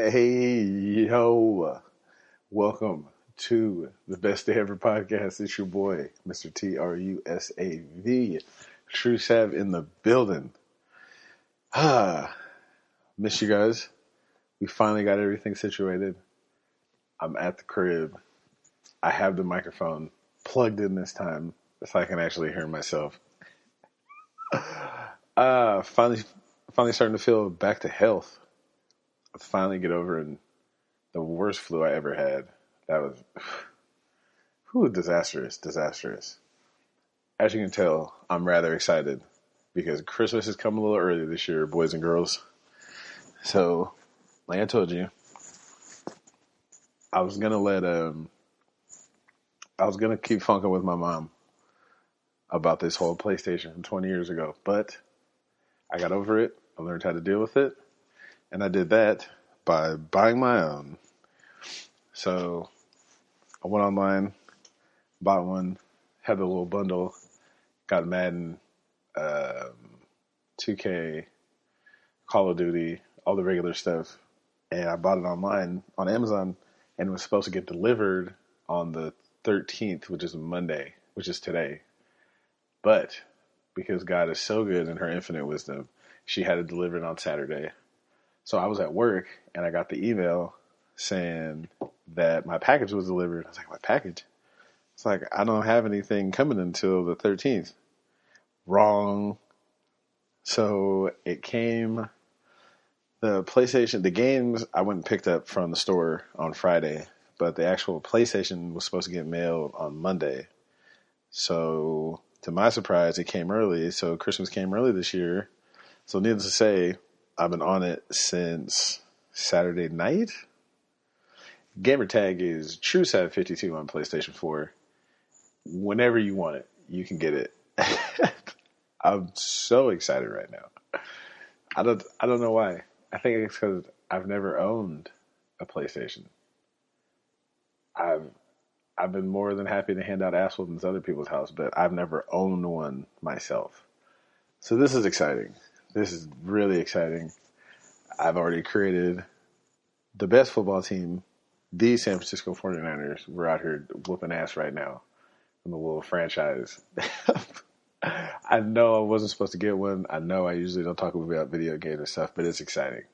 Hey, yo, welcome to the Best Day Ever podcast. It's your boy, Mr. TRUSAV, Tru Sav in the building. Miss you guys. We finally got everything situated. I'm at the crib. I have the microphone plugged in this time so I can actually hear myself. Finally starting to feel back to health. Finally get over the worst flu I ever had. That was disastrous. As you can tell, I'm rather excited because Christmas has come a little early this year, boys and girls. So, like I told you, I was gonna keep funking with my mom about this whole PlayStation from 20 years ago, but I got over it. I learned how to deal with it. And I did that by buying my own. So I went online, bought one, had the little bundle, got Madden, 2K, Call of Duty, all the regular stuff. And I bought it online on Amazon, and it was supposed to get delivered on the 13th, which is Monday, which is today. But because God is so good in her infinite wisdom, she had it delivered on Saturday. So I was at work, and I got the email saying that my package was delivered. I was like, my package? It's like, I don't have anything coming until the 13th. Wrong. So it came, the PlayStation, the games I went and picked up from the store on Friday, but the actual PlayStation was supposed to get mailed on Monday. So to my surprise, it came early. So Christmas came early this year. So needless to say, I've been on it since Saturday night. Gamer tag is Tru Sav 52 on PlayStation 4. Whenever you want it, you can get it. I'm so excited right now. I don't know why. I think it's because I've never owned a PlayStation. I've been more than happy to hand out ass whoopings at other people's house, but I've never owned one myself. So this is exciting. This is really exciting. I've already created the best football team, the San Francisco 49ers. We're out here whooping ass right now in the little franchise. I know I wasn't supposed to get one. I know I usually don't talk about video games and stuff, but it's exciting.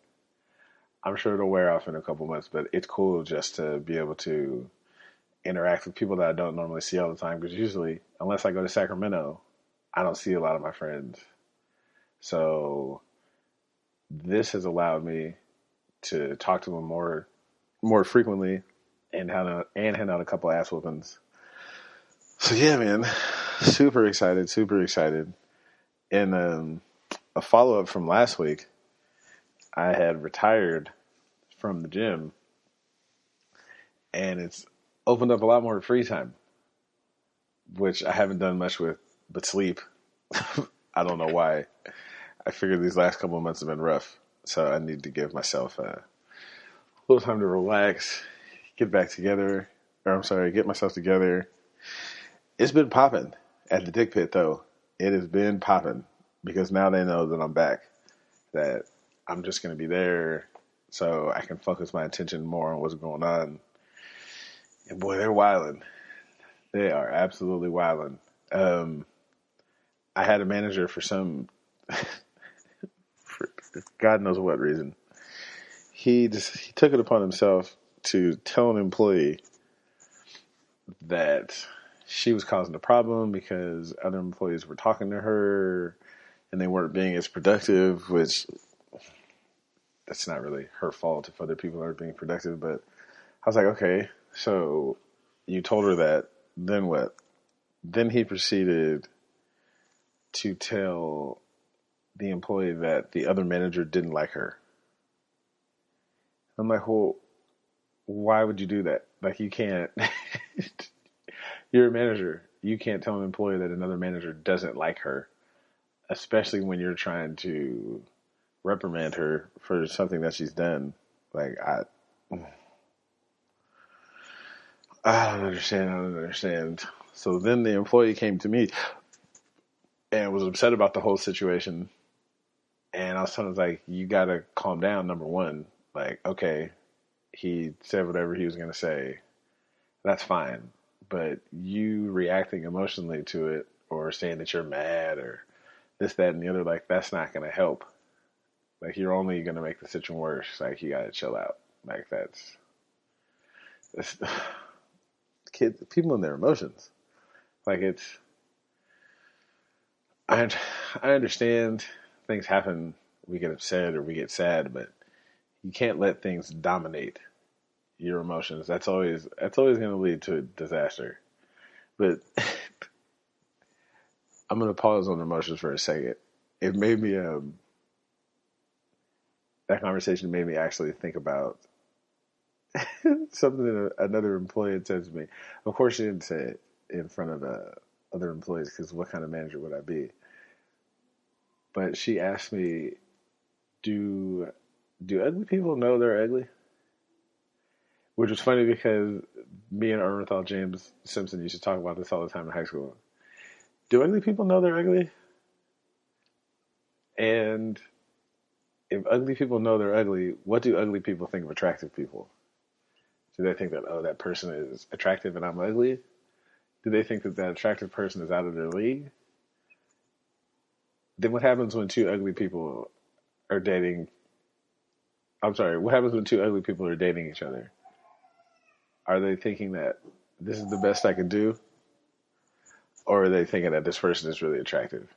I'm sure it'll wear off in a couple months, but it's cool just to be able to interact with people that I don't normally see all the time, because usually, unless I go to Sacramento, I don't see a lot of my friends. So this has allowed me to talk to them more frequently and hand out a couple ass whoopings. So yeah, man, super excited. And a follow up from last week, I had retired from the gym, and it's opened up a lot more free time, which I haven't done much with but sleep. I don't know why. I figured these last couple of months have been rough, so I need to give myself a little time to relax, get myself together. It's been popping at the Dick Pit, though. It has been popping because now they know that I'm back, that I'm just going to be there so I can focus my attention more on what's going on. And boy, they're wilding. They are absolutely wilding. I had a manager for God knows what reason. He took it upon himself to tell an employee that she was causing a problem because other employees were talking to her and they weren't being as productive, which that's not really her fault if other people aren't being productive. But I was like, okay, so you told her that, then what? Then he proceeded to tell the employee that the other manager didn't like her. I'm like, well, why would you do that? Like, you can't. You're a manager. You can't tell an employee that another manager doesn't like her, especially when you're trying to reprimand her for something that she's done. Like, I don't understand. So then the employee came to me and was upset about the whole situation. And I was telling him, like, you got to calm down, number one. Like, okay, he said whatever he was going to say. That's fine. But you reacting emotionally to it or saying that you're mad or this, that, and the other, like, that's not going to help. Like, you're only going to make the situation worse. Like, you got to chill out. Like, that's kids, people and their emotions. Like, I, I understand things happen. We get upset or we get sad, but you can't let things dominate your emotions. That's always going to lead to disaster. But I'm going to pause on emotions for a second. It made me that conversation made me actually think about something that another employee had said to me. Of course, she didn't say it in front of other employees because what kind of manager would I be? But she asked me, "Do ugly people know they're ugly?" Which was funny because me and Earnthal James Simpson used to talk about this all the time in high school. Do ugly people know they're ugly? And if ugly people know they're ugly, what do ugly people think of attractive people? Do they think that, oh, that person is attractive and I'm ugly? Do they think that that attractive person is out of their league? Then what happens when two ugly people are dating? I'm sorry, what happens when two ugly people are dating each other? Are they thinking that this is the best I can do? Or are they thinking that this person is really attractive?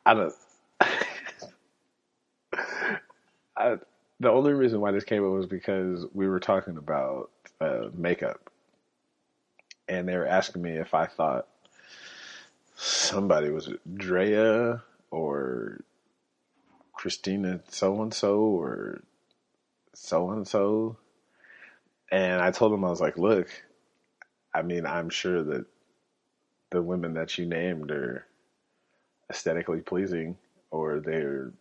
I don't. I, the only reason why this came up was because we were talking about makeup, and they were asking me if I thought somebody was Drea or Christina so and so or so and so, and I told them, I was like, look, I mean, I'm sure that the women that you named are aesthetically pleasing, or they're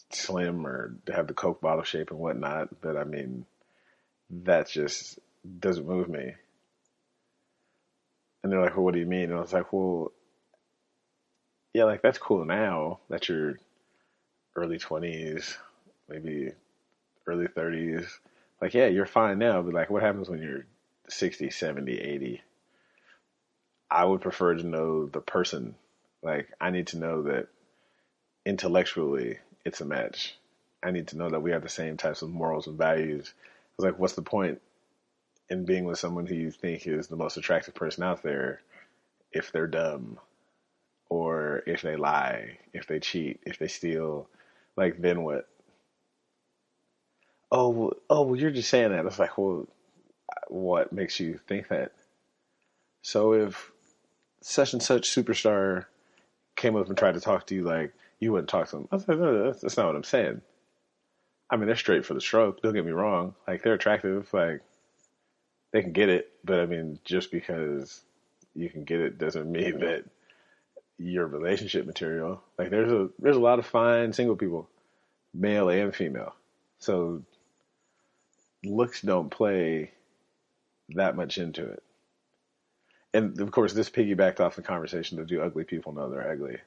slim, or they have the Coke bottle shape and whatnot. But I mean, that just doesn't move me. And they're like, well, what do you mean? And I was like, well, yeah, like that's cool now that you're early 20s, maybe early 30s. Like, yeah, you're fine now. But like, what happens when you're 60, 70, 80? I would prefer to know the person. Like, I need to know that intellectually it's a match. I need to know that we have the same types of morals and values. I was like, what's the point in being with someone who you think is the most attractive person out there if they're dumb or if they lie, if they cheat, if they steal? Like, then what? Well, you're just saying that. It's like, well, what makes you think that? So if such and such superstar came up and tried to talk to you, like, you wouldn't talk to them. I was like, no, that's not what I'm saying. I mean, they're straight for the stroke. Don't get me wrong. Like, they're attractive. Like, they can get it. But I mean, just because you can get it doesn't mean that you're relationship material. Like, there's a lot of fine single people, male and female. So looks don't play that much into it. And of course, this piggybacked off the conversation to do ugly people know they're ugly.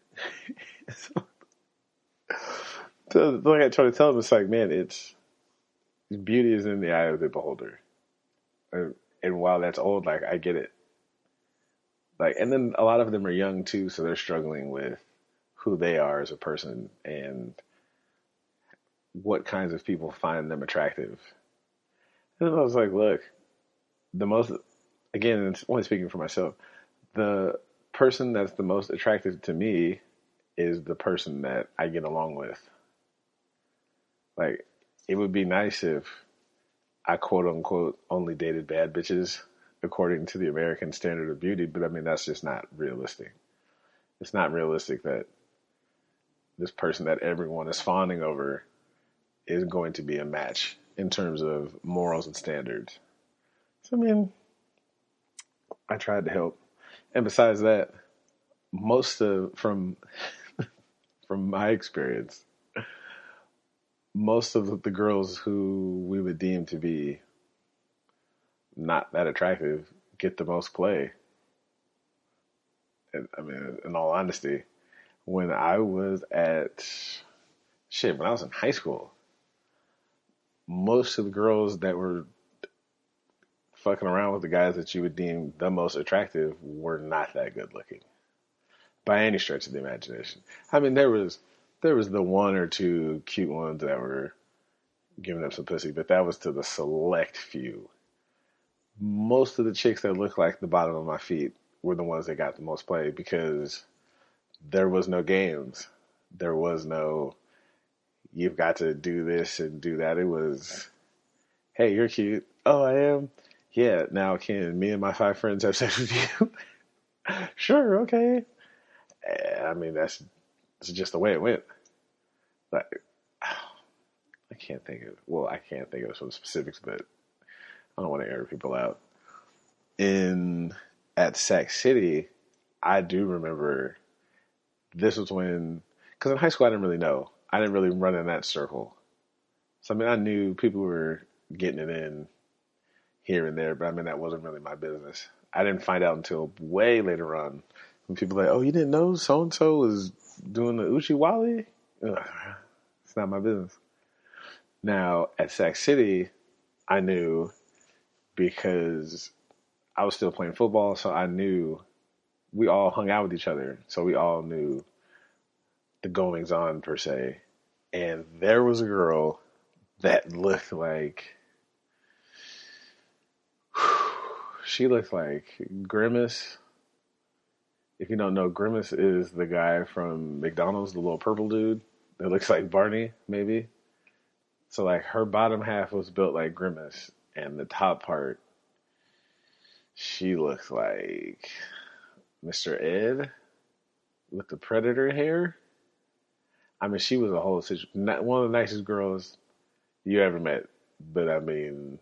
So, like I try to tell them, it's like, man, it's beauty is in the eye of the beholder. And while that's old, like, I get it. Like, and then a lot of them are young too, so they're struggling with who they are as a person and what kinds of people find them attractive. And I was like, look, the most, again, it's only speaking for myself, the person that's the most attractive to me is the person that I get along with. Like, it would be nice if I quote unquote only dated bad bitches according to the American standard of beauty, but I mean, that's just not realistic. It's not realistic that this person that everyone is fawning over is going to be a match in terms of morals and standards. So, I mean, I tried to help. And besides that, from my experience, most of the girls who we would deem to be not that attractive get the most play. And, I mean, in all honesty, when I was in high school, most of the girls that were fucking around with the guys that you would deem the most attractive were not that good looking by any stretch of the imagination. I mean, there was the one or two cute ones that were giving up some pussy, but that was to the select few. Most of the chicks that looked like the bottom of my feet were the ones that got the most play because there was no games. There was no, you've got to do this and do that. It was, hey, you're cute. Oh, I am? Yeah, now can me and my 5 friends have sex with you? Sure, okay. I mean, that's just the way it went. Like, I can't think of some specifics, but I don't want to air people out. At Sac City, I do remember this was when, because in high school I didn't really know. I didn't really run in that circle. So I mean, I knew people were getting it in here and there, but I mean, that wasn't really my business. I didn't find out until way later on when people were like, oh, you didn't know so-and-so was doing the Uchi Wally? Ugh, it's not my business. Now, at Sac City, I knew because I was still playing football, so I knew we all hung out with each other. So we all knew the goings on, per se. And there was a girl that looked like, she looked like Grimace. If you don't know, Grimace is the guy from McDonald's, the little purple dude that looks like Barney, maybe. So like her bottom half was built like Grimace, and the top part, she looks like Mr. Ed with the Predator hair. I mean, she was a whole one of the nicest girls you ever met. But I mean,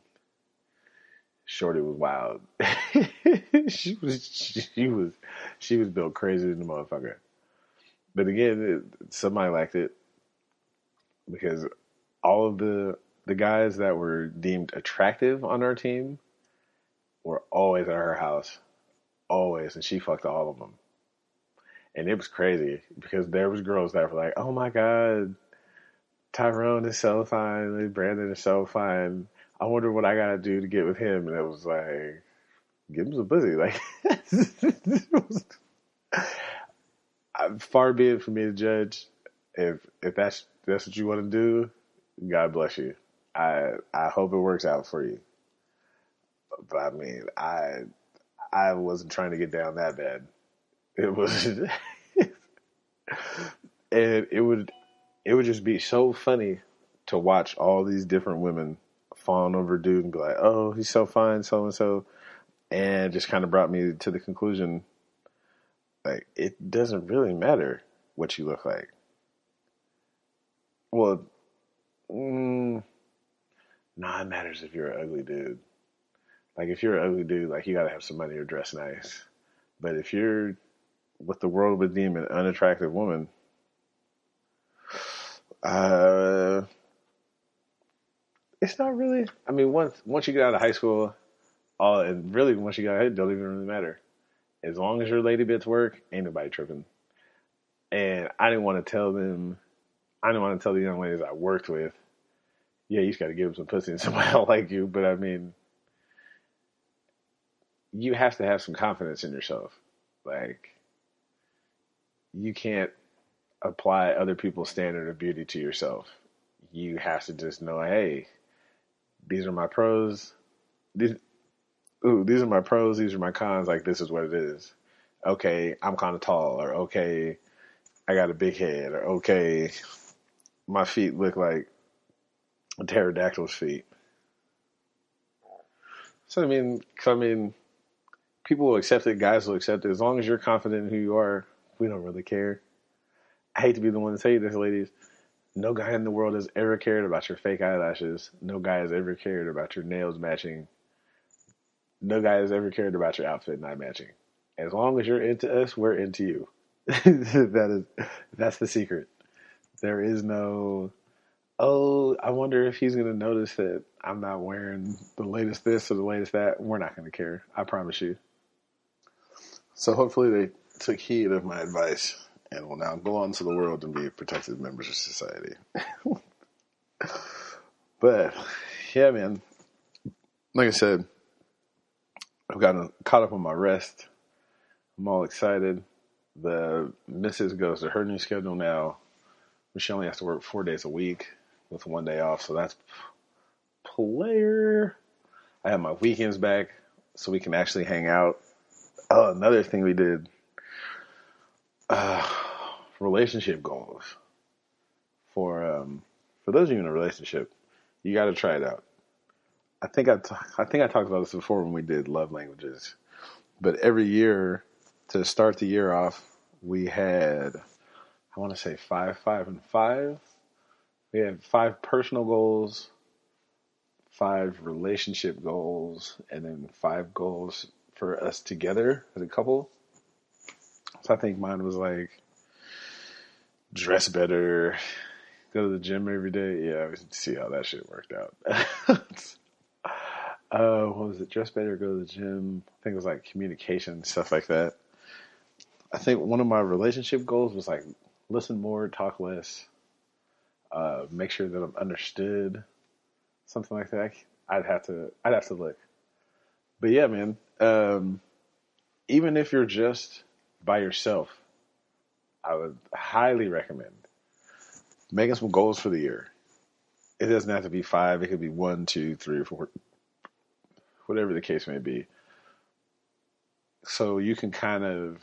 Shorty was wild. she was built crazy than the motherfucker. But again, somebody liked it because all of the guys that were deemed attractive on our team were always at her house, always, and she fucked all of them. And it was crazy because there was girls that were like, "Oh my god, Tyrone is so fine, Brandon is so fine. I wonder what I gotta do to get with him." And it was like, give him some pussy. Like, far be it for me to judge. If that's what you want to do, God bless you. I hope it works out for you. But I mean, I wasn't trying to get down that bad. It was, and it would just be so funny to watch all these different women falling over a dude and be like, "Oh, he's so fine, so and so," and just kind of brought me to the conclusion, like, it doesn't really matter what you look like. Well, it matters if you're an ugly dude. Like, if you're an ugly dude, like, you gotta have some money or dress nice. But if you're what the world would deem an unattractive woman, it's not really. I mean, once you get out of high school, and really once you get out, it don't even really matter. As long as your lady bits work, ain't nobody tripping. And I didn't want to tell the young ladies I worked with, yeah, you just got to give them some pussy and somebody don't like you. But I mean, you have to have some confidence in yourself. Like, you can't apply other people's standard of beauty to yourself. You have to just know, hey, these are my pros. These are my pros. These are my cons. Like, this is what it is. Okay, I'm kind of tall, or okay, I got a big head, or okay, my feet look like a pterodactyl's feet. So I mean, people will accept it. Guys will accept it as long as you're confident in who you are. We don't really care. I hate to be the one to tell you this, ladies. No guy in the world has ever cared about your fake eyelashes. No guy has ever cared about your nails matching. No guy has ever cared about your outfit not matching. As long as you're into us, we're into you. That's the secret. There is no, oh, I wonder if he's going to notice that I'm not wearing the latest this or the latest that. We're not going to care. I promise you. So hopefully they took heed of my advice and will now go on to the world and be protected members of society. But yeah, man. Like I said, I've gotten caught up on my rest. I'm all excited. The missus goes to her new schedule now. She only has to work 4 days a week with 1 day off, so that's player. I have my weekends back, so we can actually hang out. Oh, another thing we did, relationship goals. For those of you in a relationship, you got to try it out. I think I talked about this before when we did love languages. But every year, to start the year off, we had, I want to say 5, 5, and 5. We had 5 personal goals, 5 relationship goals, and then 5 goals for us together as a couple. So I think mine was like dress better, go to the gym every day. Yeah, we see how that shit worked out. What was it? Dress better, go to the gym. I think it was like communication, stuff like that. I think one of my relationship goals was like listen more, talk less, make sure that I'm understood, something like that. I'd have to look. But yeah, man. Even if you're just by yourself, I would highly recommend making some goals for the year. It doesn't have to be 5. It could be 1, 2, 3, or 4, whatever the case may be. So you can kind of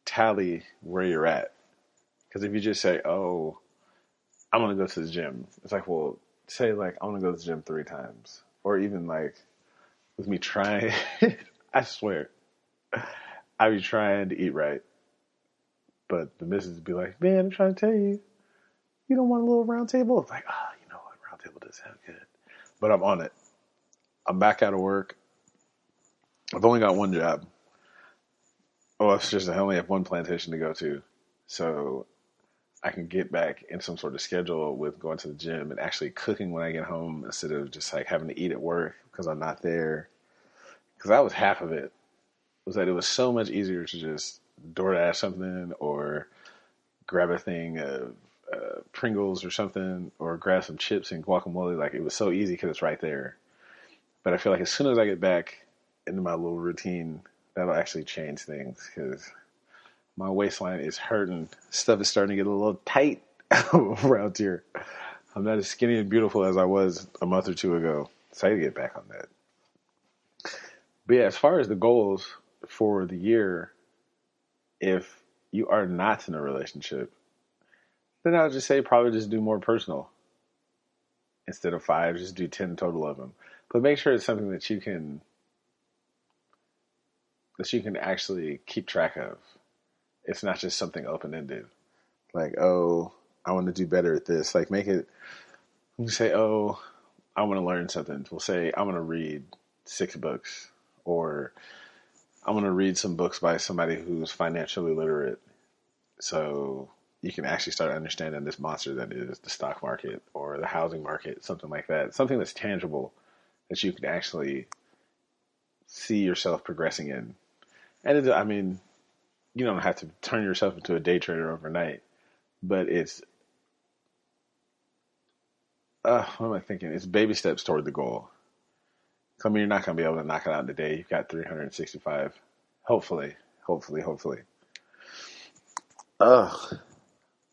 tally where you're at. Because if you just say, oh, I'm going to go to the gym. It's like, well, say like, I want to go to the gym 3 times. Or even like, with me trying, I swear, I be trying to eat right. But the missus would be like, man, I'm trying to tell you, you don't want a little round table? It's like, you know what, round table does sound good. But I'm on it. I'm back out of work. I've only got one job. Oh, it's just I only have one plantation to go to. So I can get back in some sort of schedule with going to the gym and actually cooking when I get home instead of just like having to eat at work because I'm not there. Because that was half of it. Was that it was so much easier to just DoorDash something or grab a thing of Pringles or something or grab some chips and guacamole. Like it was so easy because it's right there. But I feel like as soon as I get back into my little routine, that'll actually change things because my waistline is hurting. Stuff is starting to get a little tight around here. I'm not as skinny and beautiful as I was a month or 2 ago. So I need to get back on that. But yeah, as far as the goals for the year, if you are not in a relationship, then I would just say probably just do more personal. Instead of 5, just do 10 total of them. But make sure it's something that you can actually keep track of. It's not just something open-ended. Like, oh, I want to do better at this. Like, make it, you say, oh, I want to learn something. We'll say, I want to read 6 books. Or I want to read some books by somebody who's financially literate. So you can actually start understanding this monster that is the stock market or the housing market, something like that. Something that's tangible that you can actually see yourself progressing in. And I mean, you don't have to turn yourself into a day trader overnight, but it's, what am I thinking? It's baby steps toward the goal. I mean, you're not going to be able to knock it out in a day. You've got 365. Hopefully.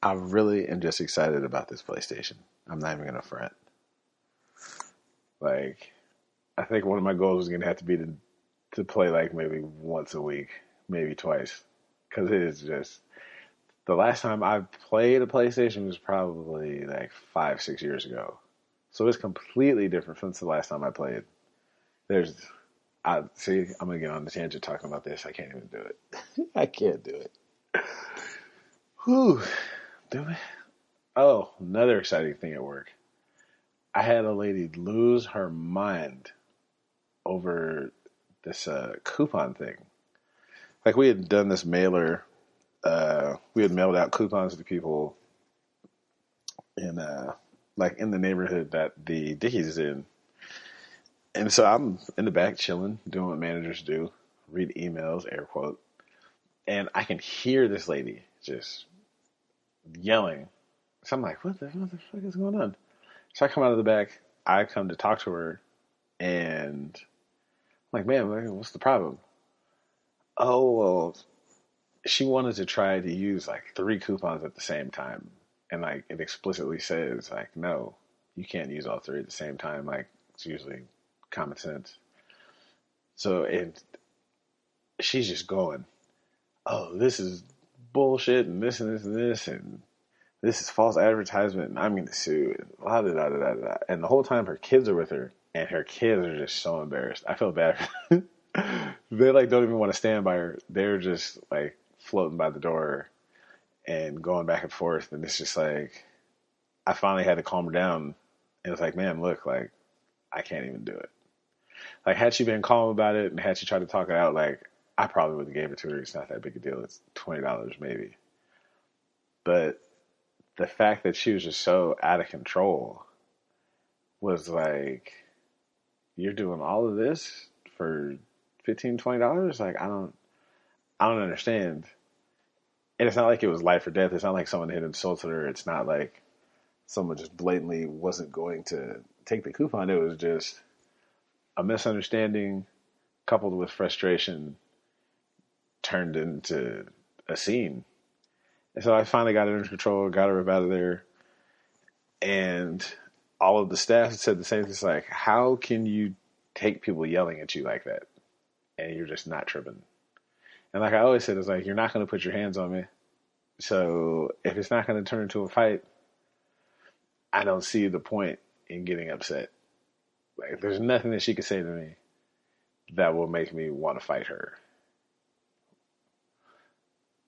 I really am just excited about this PlayStation. I'm not even going to front. Like, I think one of my goals is going to have to be to play like maybe once a week, maybe twice. Because it is just, the last time I played a PlayStation was probably like 5, 6 years ago. So it's completely different since the last time I played. I'm going to get on the tangent talking about this. I can't even do it. I can't do it. Whew. Do it. Oh, another exciting thing at work. I had a lady lose her mind over this coupon thing. Like we had done this mailer. We had mailed out coupons to people in in the neighborhood that the Dickies is in. And so I'm in the back chilling, doing what managers do, read emails, air quote. And I can hear this lady just yelling. So I'm like, what the fuck is going on? So I come out of the back. I come to talk to her, and I'm like, man, what's the problem? Oh, well, she wanted to try to use like 3 coupons at the same time. And like it explicitly says, like, no, you can't use all 3 at the same time. Like, it's usually common sense. So she's just going, oh, this is bullshit, and this and this and this, and this is false advertisement, and I'm going to sue, and blah, blah, blah, blah, blah. And the whole time her kids are with her, and her kids are just so embarrassed. I feel bad for them. They like don't even want to stand by her. They're just like floating by the door and going back and forth. And it's just like, I finally had to calm her down. And it's like, man, look, like, I can't even do it. Like, had she been calm about it and had she tried to talk it out, like, I probably would have gave it to her. It's not that big a deal. It's $20 maybe. But the fact that she was just so out of control was like, you're doing all of this for $15-$20? Like, I don't understand. And it's not like it was life or death. It's not like someone had insulted her. It's not like someone just blatantly wasn't going to take the coupon. It was just a misunderstanding coupled with frustration turned into a scene. And so I finally got it under control, got her up out of there. And all of the staff said the same thing. It's like, how can you take people yelling at you like that? And you're just not tripping. And like I always said, it's like, you're not going to put your hands on me. So if it's not going to turn into a fight, I don't see the point in getting upset. Like, there's nothing that she could say to me that will make me want to fight her.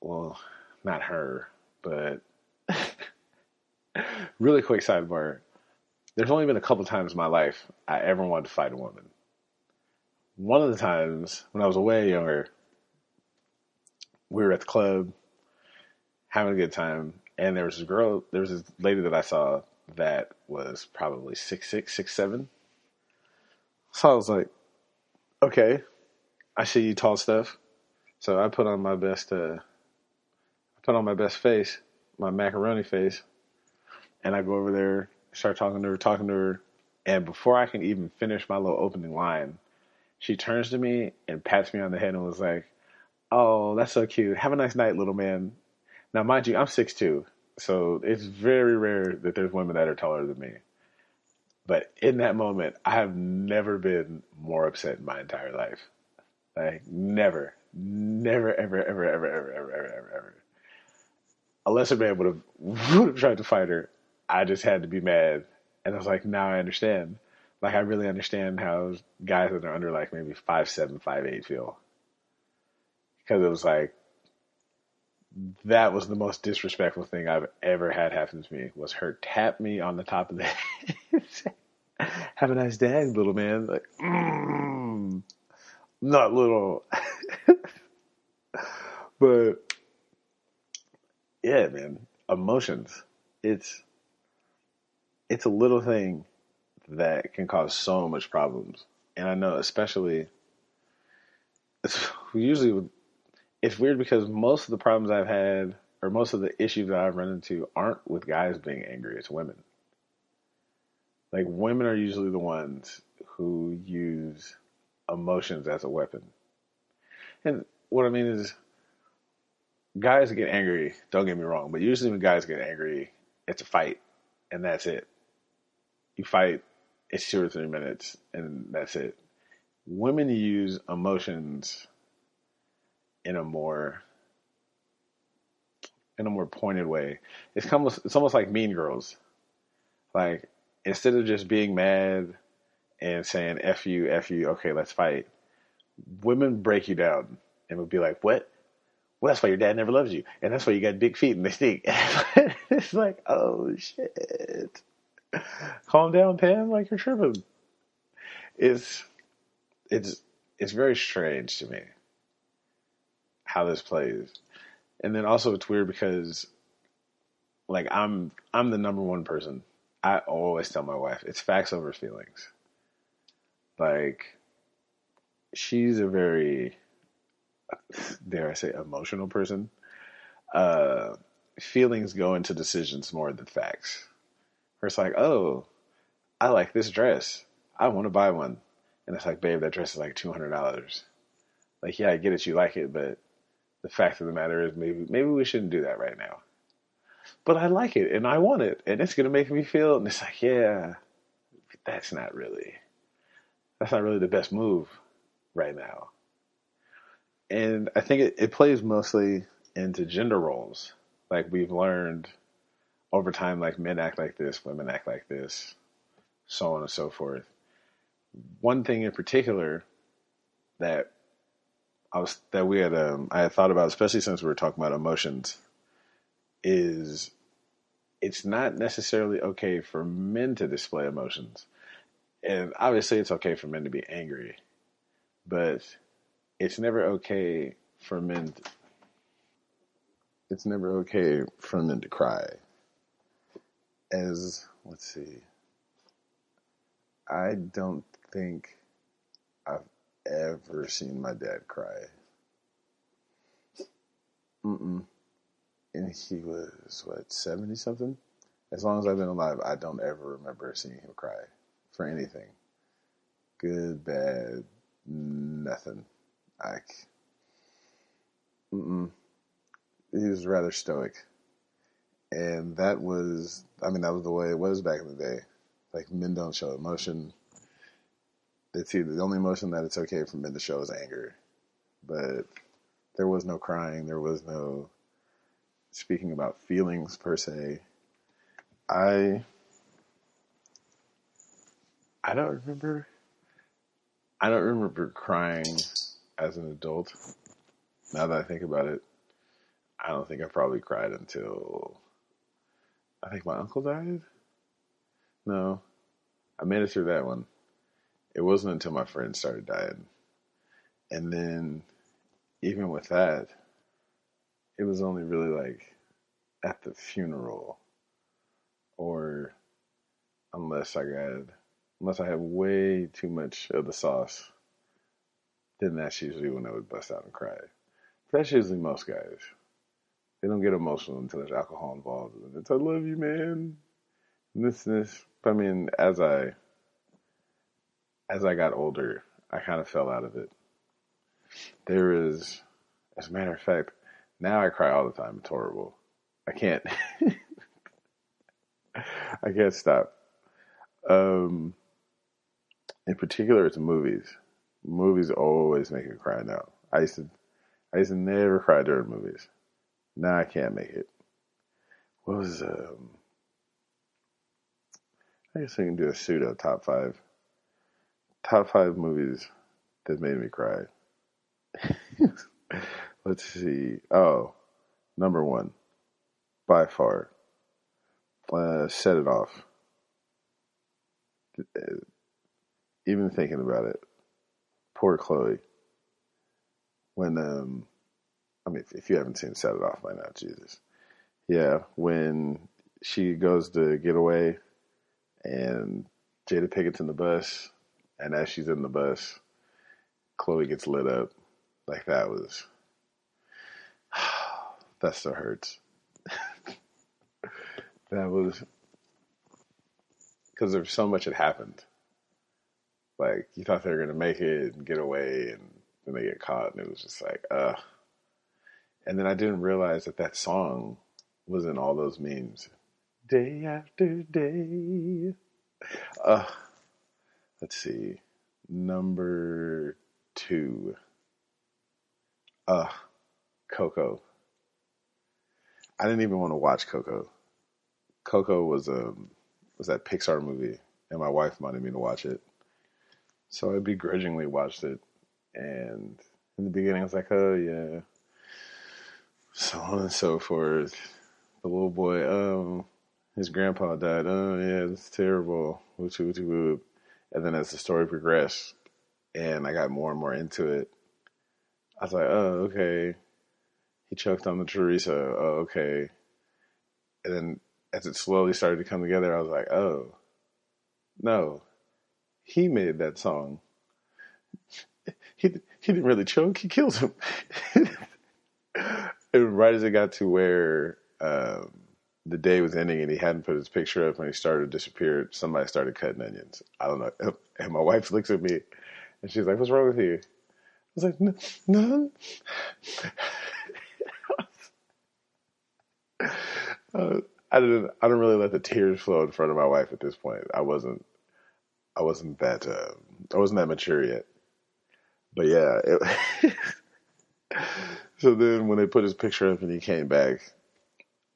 Well, not her, but really quick sidebar. There's only been a couple times in my life I ever wanted to fight a woman. One of the times when I was way younger, we were at the club having a good time, and there was this lady that I saw that was probably 6'6", 6'7". So I was like, okay, I see you tall stuff. So I put on my best face, my macaroni face, and I go over there, start talking to her, and before I can even finish my little opening line, she turns to me and pats me on the head and was like, oh, that's so cute. Have a nice night, little man. Now, mind you, I'm 6'2", so it's very rare that there's women that are taller than me. But in that moment, I have never been more upset in my entire life. Like, never, ever, ever, ever, ever, ever, ever, ever, ever. A lesser man would have tried to fight her. I just had to be mad. And I was like, now I understand. Like, I really understand how guys that are under, like, maybe 5'7", 5'8" feel. Because it was like, that was the most disrespectful thing I've ever had happen to me, was her tap me on the top of the head. Have a nice day, little man. Like, not little. But, yeah, man, emotions. It's a little thing that can cause so much problems. And I know, especially, it's weird because most of the problems I've had, or most of the issues that I've run into, aren't with guys being angry. It's women. Like, women are usually the ones who use emotions as a weapon. And what I mean is, guys get angry, don't get me wrong, but usually when guys get angry, it's a fight, and that's it. You fight, it's 2 or 3 minutes, and that's it. Women use emotions in a more pointed way. It's almost like Mean Girls. Like, instead of just being mad and saying F you, okay, let's fight, women break you down and would be like, what? Well, that's why your dad never loves you. And that's why you got big feet and they stink. It's like, oh, shit. Calm down, Pam. Like, you're tripping. It's very strange to me how this plays. And then also it's weird because, like, I'm the number one person. I always tell my wife, it's facts over feelings. Like, she's a very, dare I say, emotional person. Feelings go into decisions more than facts. Where it's like, oh, I like this dress. I want to buy one. And it's like, babe, that dress is like $200. Like, yeah, I get it, you like it, but the fact of the matter is maybe we shouldn't do that right now. But I like it and I want it and it's gonna make me feel. And it's like, yeah, that's not really the best move right now. And I think it plays mostly into gender roles. Like we've learned over time, like men act like this, women act like this, so on and so forth. One thing in particular that I had thought about, especially since we were talking about emotions, is it's not necessarily okay for men to display emotions. And obviously it's okay for men to be angry, but it's never okay for men it's never okay for men to cry. Let's see. I don't think I've ever seen my dad cry. Mm-mm. And he was, 70 something? As long as I've been alive, I don't ever remember seeing him cry for anything. Good, bad, nothing. Mm-mm. He was rather stoic. And that was the way it was back in the day. Like, men don't show emotion. It's either the only emotion that it's okay for men to show is anger. But there was no crying. There was no speaking about feelings per se. I don't remember. I don't remember crying as an adult. Now that I think about it, I don't think I probably cried until I think my uncle died. No, I made it through that one. It wasn't until my friends started dying. And then even with that, it was only really like at the funeral or unless I had way too much of the sauce, then that's usually when I would bust out and cry. That's usually most guys. They don't get emotional until there's alcohol involved. And it's, I love you, man. And this. But I mean, as I got older, I kind of fell out of it. As a matter of fact, now I cry all the time. It's horrible. I can't, I can't stop. In particular, it's movies. Movies always make me cry now. I used to never cry during movies. Now I can't make it. What was, I guess we can do a pseudo top five. Top five movies that made me cry. Let's see. Oh, number one, by far. Set It Off. Even thinking about it, poor Chloe. When if you haven't seen Set It Off by now, Jesus. Yeah, when she goes to get away and Jada Pickett's in the bus, and as she's in the bus, Chloe gets lit up. Like that still hurts. That was because there's so much had happened. Like you thought they were gonna make it and get away, and then they get caught, and it was just like, ugh. And then I didn't realize that song was in all those memes. Day after day. Let's see. Number two. Coco. I didn't even want to watch Coco. Coco was that Pixar movie, and my wife wanted me to watch it. So I begrudgingly watched it. And in the beginning, I was like, oh, yeah. So on and so forth. The little boy, his grandpa died. Oh, yeah, that's terrible. Woochie, woochie, whoop. And then as the story progressed and I got more and more into it, I was like, oh, okay. He choked on the Teresa. Oh, okay. And then as it slowly started to come together, I was like, oh, no. He made that song. He didn't really choke. He killed him. And right as it got to where the day was ending and he hadn't put his picture up when he started to disappear. Somebody started cutting onions. I don't know. And my wife looks at me and she's like, "What's wrong with you?" I was like, "No." I don't really let the tears flow in front of my wife at this point. I wasn't that, I wasn't that mature yet. But yeah, so then when they put his picture up and he came back,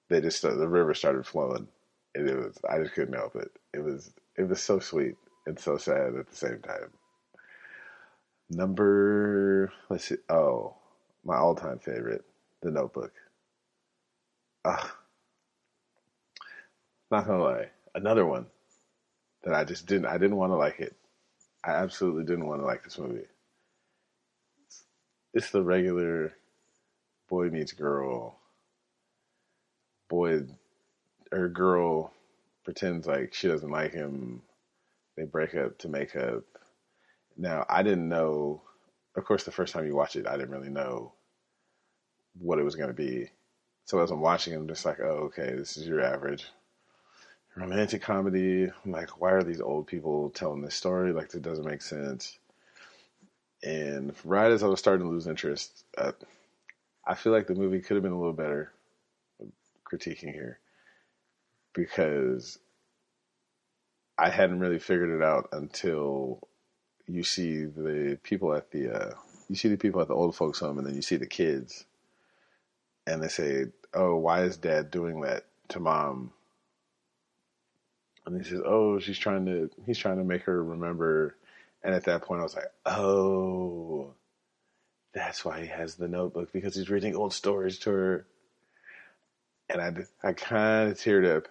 the river started flowing, and I just couldn't help it. It was so sweet and so sad at the same time. Let's see. Oh, my all time favorite, The Notebook. Ugh, not gonna lie, another one that I didn't want to like it. I absolutely didn't want to like this movie. It's the regular boy meets girl. Boy or girl pretends like she doesn't like him. They break up to make up. Now, I didn't know, of course, the first time you watch it, I didn't really know what it was going to be. So as I'm watching it, I'm just like, oh, okay, this is your average romantic comedy. I'm like, why are these old people telling this story? Like, it doesn't make sense. And right as I was starting to lose interest, I feel like the movie could have been a little better, critiquing here, because I hadn't really figured it out until you see the people at the old folks home, and then you see the kids, and they say, "Oh, why is Dad doing that to Mom?" And he says, "Oh, he's trying to make her remember." And at that point, I was like, "Oh, that's why he has the notebook, because he's reading old stories to her." And I kind of teared up,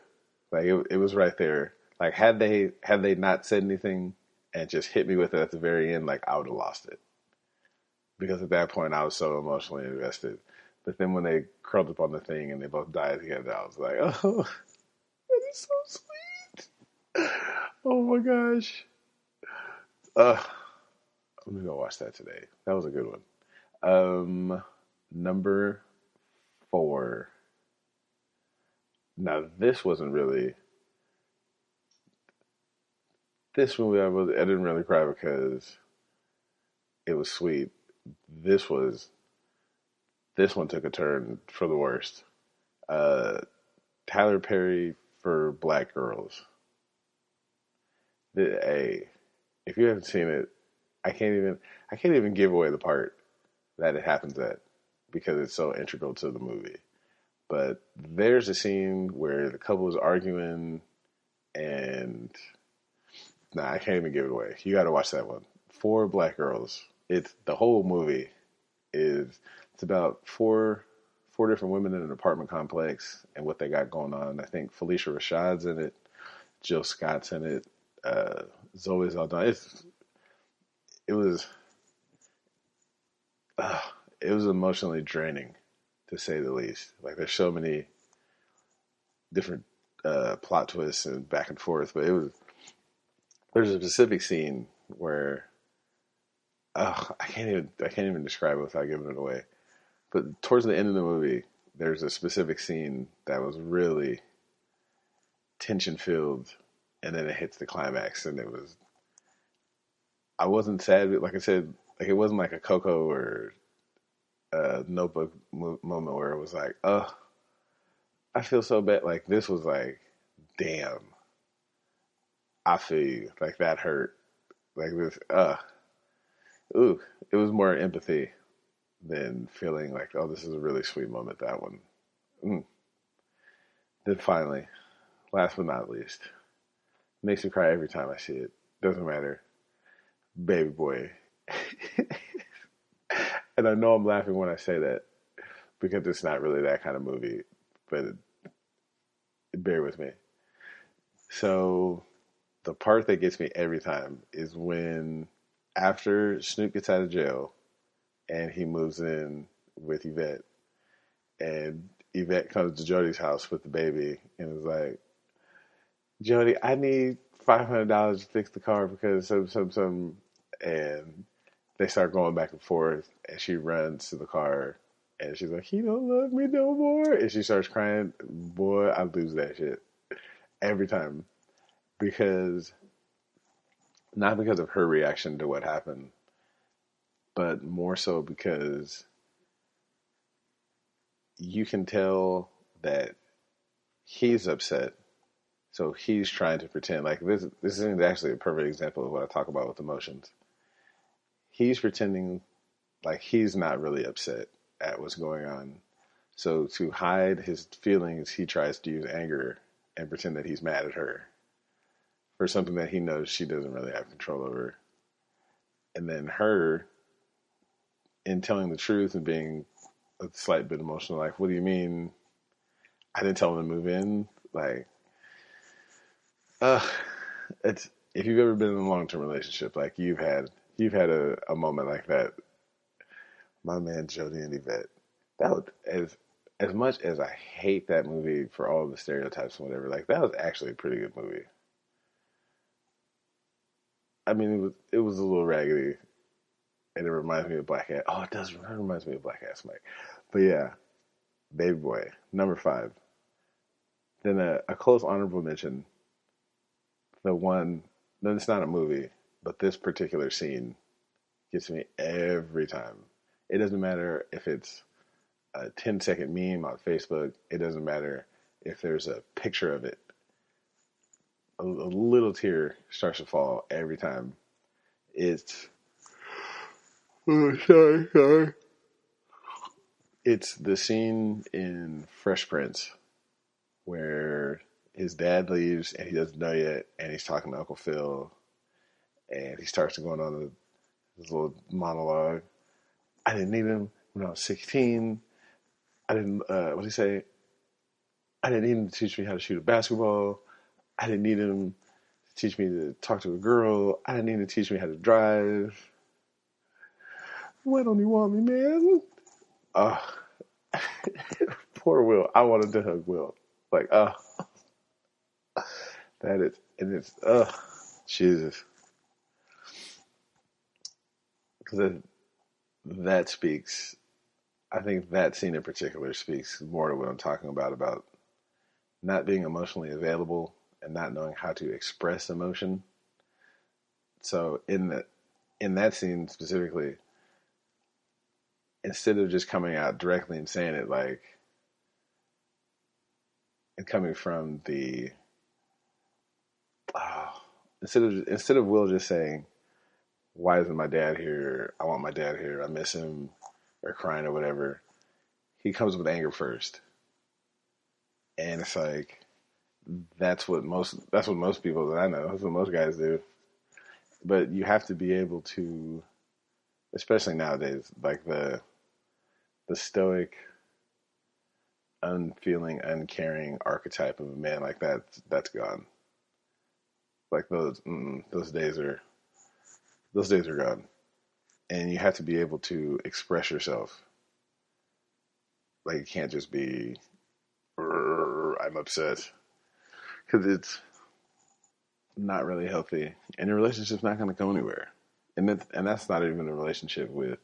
like it was right there. Like had they not said anything and just hit me with it at the very end, like I would have lost it, because at that point I was so emotionally invested. But then when they curled up on the thing and they both died together, I was like, "Oh, that is so sweet." Oh my gosh. Uh, I'm gonna go watch that today. That was a good one. Number 4. Now this movie. I didn't really cry because it was sweet. This was this one took a turn for the worst. Uh, Tyler Perry for Black Girls. Hey, if you haven't seen it, I can't even give away the part that it happens at, because it's so integral to the movie. But there's a scene where the couple is arguing, and nah, I can't even give it away. You got to watch that one. For Black Girls. It's the whole movie is it's about four different women in an apartment complex and what they got going on. I think Felicia Rashad's in it, Jill Scott's in it, Zoe Saldana. It was uh, it was emotionally draining, to say the least. Like there's so many different plot twists and back and forth, but there's a specific scene where I can't even describe it without giving it away. But towards the end of the movie, there's a specific scene that was really tension filled, and then it hits the climax, and I wasn't sad, but like I said, like it wasn't like a Coco or a Notebook moment where it was like, oh, I feel so bad. Like this was like, damn, I feel you. Like that hurt. Like this, ooh, it was more empathy than feeling like, oh, this is a really sweet moment. That one. Then finally, last but not least, makes me cry every time I see it. Doesn't matter. Baby Boy. And I know I'm laughing when I say that, because it's not really that kind of movie, but bear with me. So the part that gets me every time is when, after Snoop gets out of jail and he moves in with Yvette, and Yvette comes to Jody's house with the baby and is like, "Jody, I need $500 to fix the car because some," and they start going back and forth, and she runs to the car And she's like, he don't love me no more. And she starts crying. Boy, I lose that shit every time. Because, not because of her reaction to what happened, but more so because you can tell that he's upset. So he's trying to pretend like this is actually a perfect example of what I talk about with emotions. He's pretending like he's not really upset at what's going on. So to hide his feelings, he tries to use anger and pretend that he's mad at her for something that he knows she doesn't really have control over. And then her, in telling the truth and being a slight bit emotional, like, what do you mean I didn't tell him to move in? Like, uh, it's, if you've ever been in a long-term relationship, like you've had a moment like that. My man Jody and Yvette, that was as much as I hate that movie for all the stereotypes and whatever. Like, that was actually a pretty good movie. I mean, it was a little raggedy, and it reminds me of Black Ass. Oh, it does. It reminds me of Black Ass Mike. But yeah, Baby Boy, number 5. Then a close honorable mention. The one, no, it's not a movie, but this particular scene gets me every time. It doesn't matter if it's a 10-second meme on Facebook. It doesn't matter if there's a picture of it. A little tear starts to fall every time. It's, oh, sorry. It's the scene in Fresh Prince where his dad leaves and he doesn't know yet, and he's talking to Uncle Phil, and he starts to go on this little monologue. I didn't need him when I was 16. I didn't, what did he say? I didn't need him to teach me how to shoot a basketball. I didn't need him to teach me to talk to a girl. I didn't need him to teach me how to drive. Why don't he want me, man? Poor Will. I wanted to hug Will. Like, that is, and it's, Jesus. Because that speaks, I think that scene in particular speaks more to what I'm talking about not being emotionally available and not knowing how to express emotion. So in that scene specifically, instead of just coming out directly and saying it, like, and coming from the, instead of Will just saying, why isn't my dad here? I want my dad here. I miss him, or crying or whatever. He comes with anger first. And it's like, that's what most people that I know, that's what most guys do. But you have to be able to, especially nowadays, like the stoic, unfeeling, uncaring archetype of a man like that's gone. Like those days are gone. And you have to be able to express yourself. Like, it can't just be, I'm upset. Because it's not really healthy. And your relationship's not going to go anywhere. And that's not even a relationship with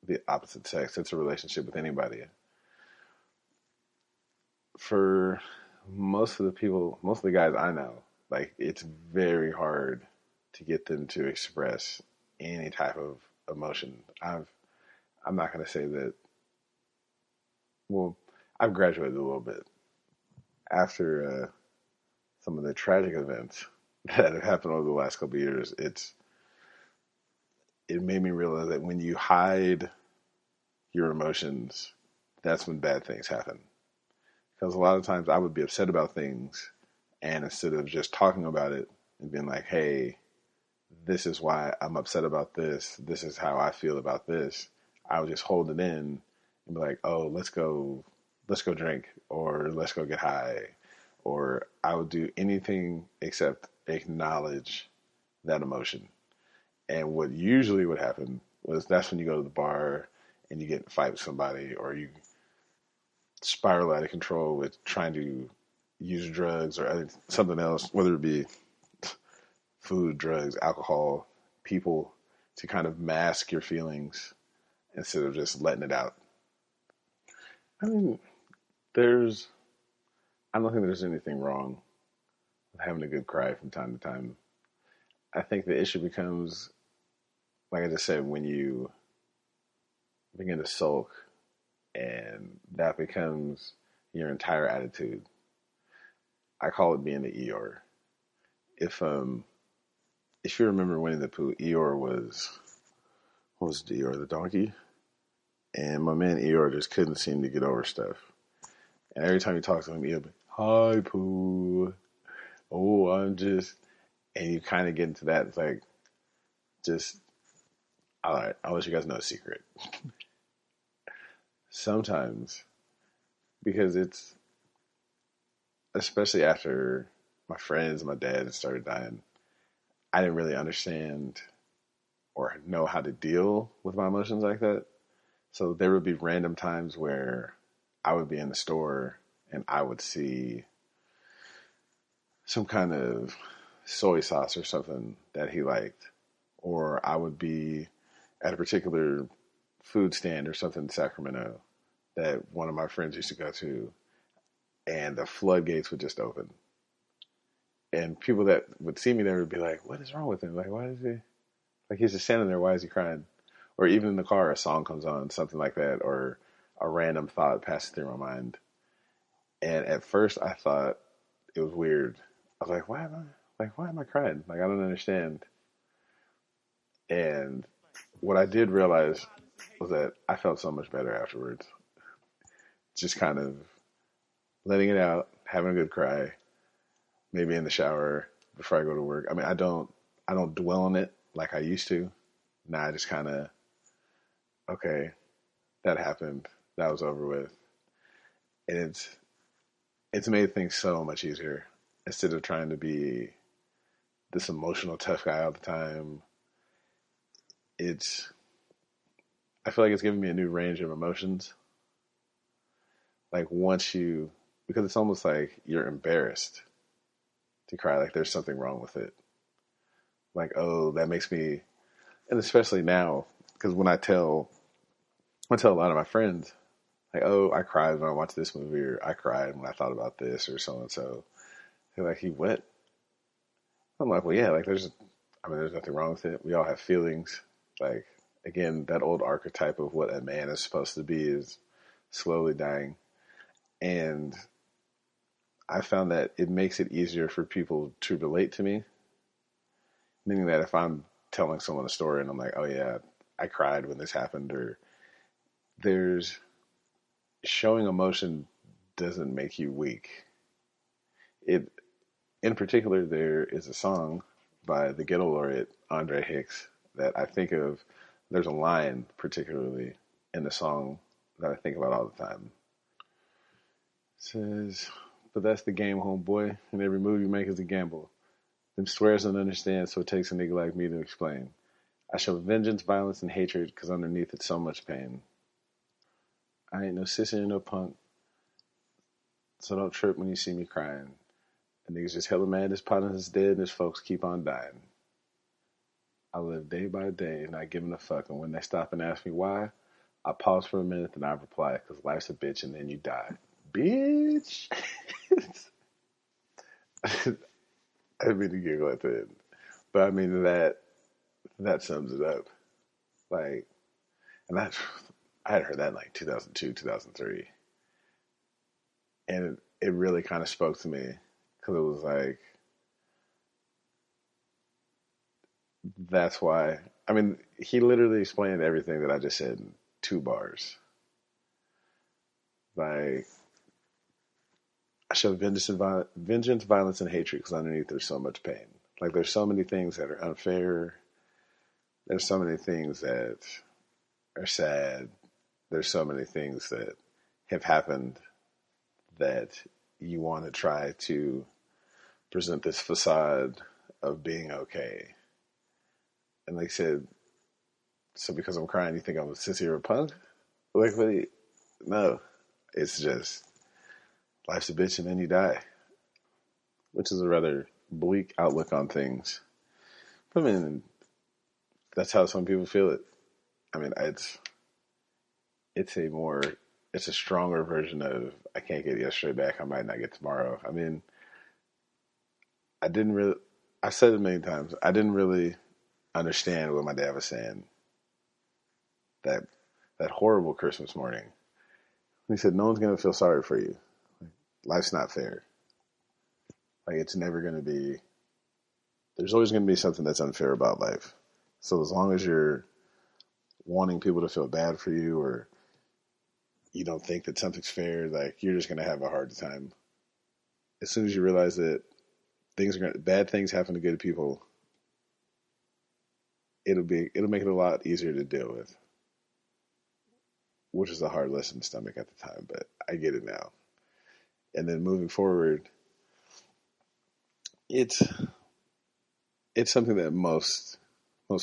the opposite sex. It's a relationship with anybody. For most of the guys I know, like, it's very hard to get them to express any type of emotion. I'm not going to say that. Well, I've graduated a little bit after some of the tragic events that have happened over the last couple of years. It made me realize that when you hide your emotions, that's when bad things happen. Because a lot of times I would be upset about things, and instead of just talking about it and being like, hey, this is why I'm upset about this, this is how I feel about this, I would just hold it in and be like, oh, let's go drink, or let's go get high, or I would do anything except acknowledge that emotion. And what usually would happen was that's when you go to the bar and you get in a fight with somebody, or you spiral out of control with trying to use drugs or something else, whether it be food, drugs, alcohol, people, to kind of mask your feelings instead of just letting it out. I mean, I don't think there's anything wrong with having a good cry from time to time. I think the issue becomes, like I just said, when you begin to sulk and that becomes your entire attitude. I call it being the Eeyore. If um if you remember Winnie the Pooh, Eeyore was what was the Eeyore, the donkey? And my man Eeyore just couldn't seem to get over stuff. And every time you talk to him, he'll be, "Hi Pooh. Oh, I'm just," and you kind of get into that. It's like, just all right. I'll let you guys know a secret. Sometimes, because it's especially after my friends, my dad started dying, I didn't really understand or know how to deal with my emotions like that. So there would be random times where I would be in the store and I would see some kind of soy sauce or something that he liked, or I would be at a particular food stand or something in Sacramento that one of my friends used to go to, and the floodgates would just open. And people that would see me there would be like, "What is wrong with him? Like, why is he, like, he's just standing there, why is he crying?" Or even in the car, a song comes on, something like that, or a random thought passes through my mind. And at first I thought it was weird. I was like, why am I crying? Like, I don't understand. And what I did realize was that I felt so much better afterwards. Just kind of letting it out, having a good cry, maybe in the shower before I go to work. I mean, I don't dwell on it like I used to. Now I just kind of, okay, that happened. That was over with. And it's made things so much easier. Instead of trying to be this emotional tough guy all the time, it's I feel like it's given me a new range of emotions. Like once you, because it's almost like you're embarrassed to cry, like there's something wrong with it. Like, oh, that makes me, and especially now, because I tell a lot of my friends, like, oh, I cried when I watched this movie, or I cried when I thought about this, or so and so. They're like, he what? I'm like, well, yeah, like there's nothing wrong with it. We all have feelings. Like, again, that old archetype of what a man is supposed to be is slowly dying. And I found that it makes it easier for people to relate to me. Meaning that if I'm telling someone a story and I'm like, oh yeah, I cried when this happened, or there's showing emotion doesn't make you weak. It, in particular, there is a song by the Ghetto Laureate, Andre Hicks, that I think of. There's a line particularly in the song that I think about all the time. It says, but that's the game, homeboy, and every move you make is a gamble. Them swears don't understand, so it takes a nigga like me to explain. I show vengeance, violence, and hatred, cause underneath it's so much pain. I ain't no sissy or no punk, so don't trip when you see me crying. And niggas just hella mad his partner is dead and his folks keep on dying. I live day by day, not giving a fuck, and when they stop and ask me why, I pause for a minute, then I reply, cause life's a bitch and then you die. Bitch! I didn't mean to giggle at the end. But I mean, that sums it up. Like, and I had heard that in like 2002, 2003. And it really kind of spoke to me because it was like, that's why. I mean, he literally explained everything that I just said in 2 bars. Like, I show vengeance, violence, and hatred because underneath there's so much pain. Like, there's so many things that are unfair. There's so many things that are sad. There's so many things that have happened that you want to try to present this facade of being okay. And they said, so because I'm crying, you think I'm a sissy or a punk? Like, no. It's just, life's a bitch and then you die. Which is a rather bleak outlook on things. But I mean, that's how some people feel it. I mean, it's a more it's a stronger version of I can't get yesterday back. I might not get tomorrow. I mean, I didn't really. I said it many times. I didn't really understand what my dad was saying that that horrible Christmas morning. He said, "No one's gonna feel sorry for you. Life's not fair. Like it's never gonna be. There's always gonna be something that's unfair about life. So as long as you're wanting people to feel bad for you, or you don't think that something's fair, like you're just gonna have a hard time. As soon as you realize that bad things happen to good people, it'll make it a lot easier to deal with." Which is a hard lesson to stomach at the time, but I get it now. And then moving forward, it's something that most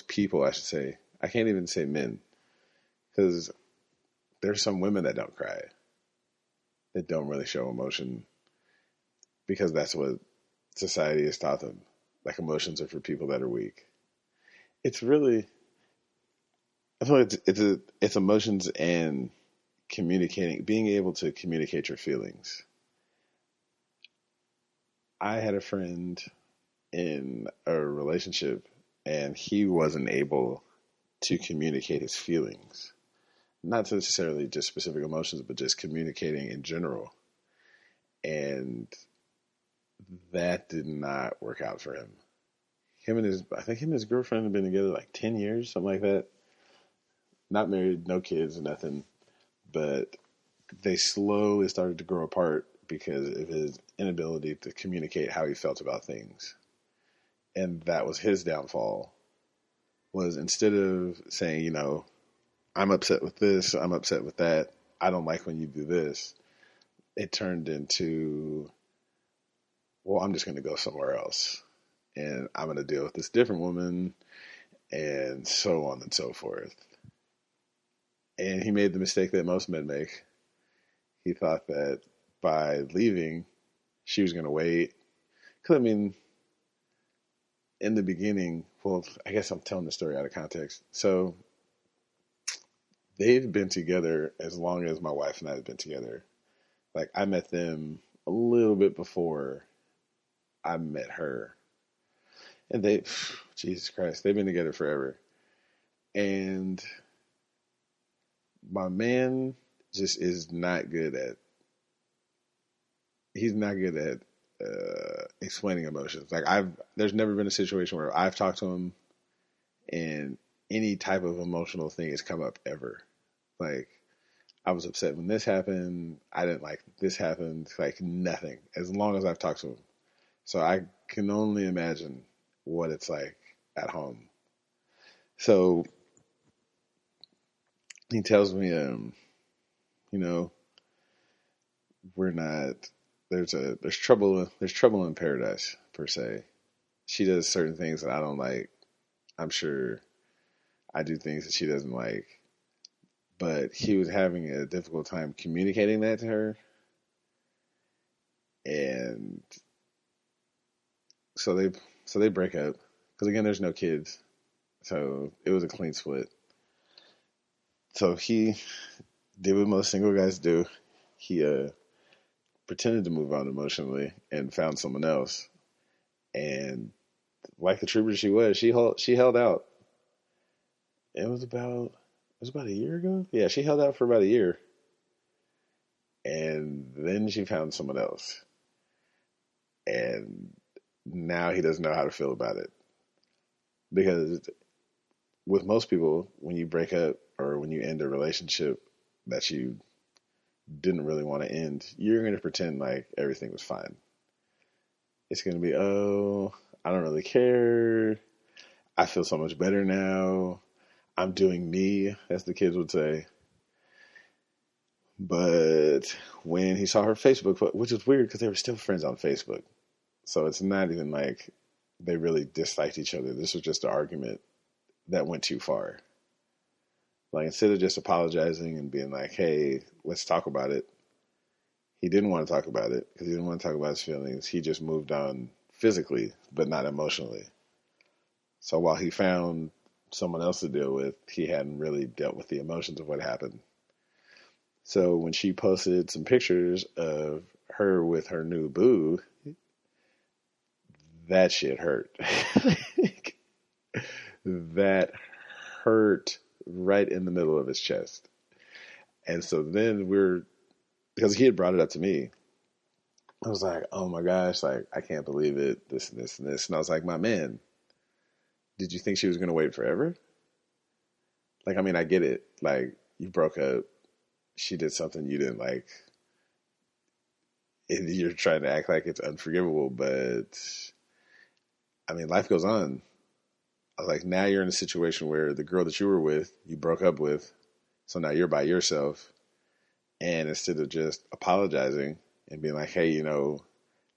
people, I should say, I can't even say men, because there's some women that don't cry, that don't really show emotion, because that's what society has taught them. Like emotions are for people that are weak. It's really, I feel like it's emotions and communicating, being able to communicate your feelings. I had a friend in a relationship, and he wasn't able to communicate his feelings. Not necessarily just specific emotions, but just communicating in general. And that did not work out for him. I think him and his girlfriend have been together like 10 years, something like that. Not married, no kids, nothing. But they slowly started to grow apart because of his inability to communicate how he felt about things. And that was his downfall, was instead of saying, I'm upset with this, I'm upset with that, I don't like when you do this, it turned into, well, I'm just going to go somewhere else. And I'm going to deal with this different woman, and so on and so forth. And he made the mistake that most men make. He thought that by leaving, she was going to wait. Because, I mean, in the beginning, well, I guess I'm telling the story out of context. So they've been together as long as my wife and I have been together. Like, I met them a little bit before I met her. And Jesus Christ, they've been together forever. And my man just is not good at, he's not good at explaining emotions. Like there's never been a situation where I've talked to him and any type of emotional thing has come up ever. Like, I was upset when this happened. I didn't like this happened. Like, nothing. As long as I've talked to him. So I can only imagine what it's like at home. So he tells me, we're not, there's trouble in paradise, per se. She does certain things that I don't like. I'm sure I do things that she doesn't like. But he was having a difficult time communicating that to her. And so they break up. Because again, there's no kids. So it was a clean split. So he did what most single guys do. He pretended to move on emotionally and found someone else. And like the trooper she was, she held out. It was about a year ago. Yeah, she held out for about a year. And then she found someone else. And now he doesn't know how to feel about it. Because with most people, when you break up or when you end a relationship that you didn't really want to end, you're going to pretend like everything was fine. It's going to be, oh, I don't really care. I feel so much better now. I'm doing me, as the kids would say. But when he saw her Facebook, which is weird because they were still friends on Facebook. So it's not even like they really disliked each other. This was just an argument that went too far. Like, instead of just apologizing and being like, hey, let's talk about it, he didn't want to talk about it because he didn't want to talk about his feelings. He just moved on physically, but not emotionally. So while he found someone else to deal with, he hadn't really dealt with the emotions of what happened. So when she posted some pictures of her with her new boo, that shit hurt. That hurt right in the middle of his chest. And so then because he had brought it up to me, I was like, oh my gosh, like, I can't believe it, this and this and this. And I was like, my man, did you think she was going to wait forever? Like, I mean, I get it. Like, you broke up, she did something you didn't like, and you're trying to act like it's unforgivable, but I mean, life goes on. I was like, now you're in a situation where the girl that you were with, you broke up with, so now you're by yourself. And instead of just apologizing and being like, hey,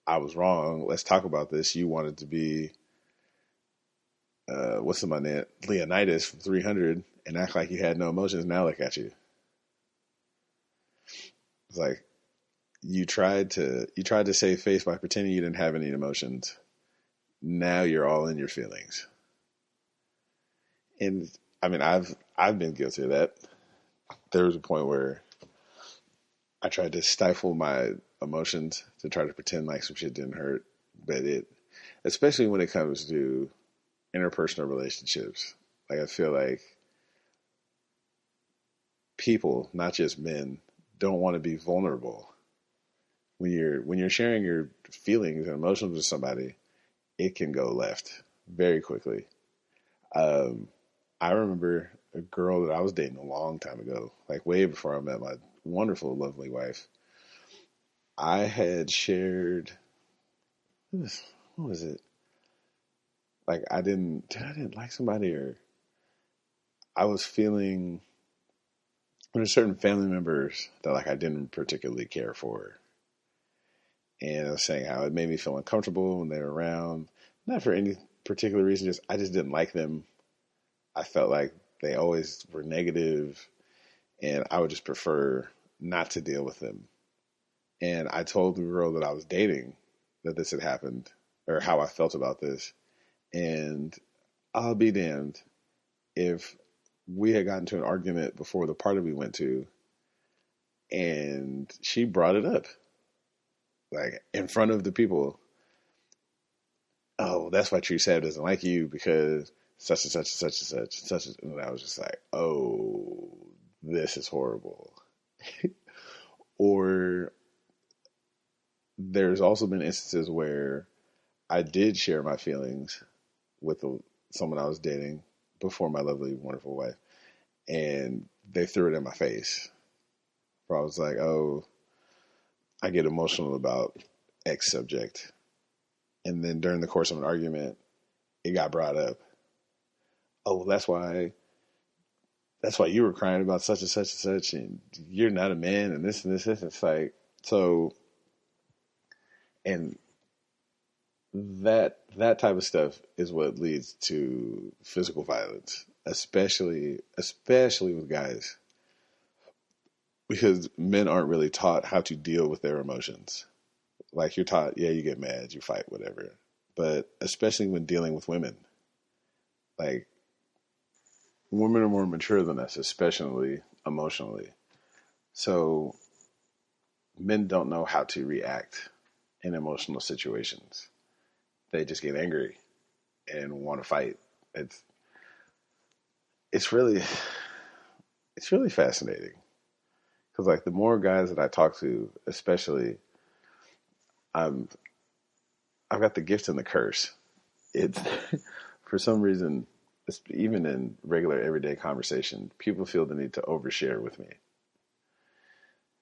I was wrong, let's talk about this. You wanted to be, what's the name? Leonidas from 300 and act like you had no emotions. Now look at you. It's like, you tried to save face by pretending you didn't have any emotions. Now you're all in your feelings. And I mean, I've been guilty of that. There was a point where I tried to stifle my emotions to try to pretend like some shit didn't hurt, but especially when it comes to interpersonal relationships, like I feel like people, not just men, don't want to be vulnerable. When you're sharing your feelings and emotions with somebody, it can go left very quickly. I remember a girl that I was dating a long time ago, like way before I met my wonderful, lovely wife. I had shared, what was it? Like I didn't like somebody, or I was feeling, there's certain family members that like I didn't particularly care for. And I was saying how it made me feel uncomfortable when they were around. Not for any particular reason, I just didn't like them. I felt like they always were negative, and I would just prefer not to deal with them. And I told the girl that I was dating that this had happened, or how I felt about this. And I'll be damned if we had gotten to an argument before the party we went to, and she brought it up, like in front of the people. Oh, that's why Tru Sav doesn't like you, because such and such and such and such and such. And I was just like, oh, this is horrible. Or there's also been instances where I did share my feelings with someone I was dating before my lovely, wonderful wife, and they threw it in my face. Where I was like, oh, I get emotional about X subject. And then during the course of an argument, it got brought up. Oh, that's why you were crying about such and such and such, and you're not a man, and this and this. It's like, so, and that type of stuff is what leads to physical violence, especially with guys, because men aren't really taught how to deal with their emotions. Like, you're taught, yeah, you get mad, you fight, whatever. But especially when dealing with women, like, women are more mature than us, especially emotionally. So men don't know how to react in emotional situations. They just get angry and want to fight. It's really fascinating, because like the more guys that I talk to, especially, I've got the gift and the curse. It's for some reason, even in regular everyday conversation, people feel the need to overshare with me.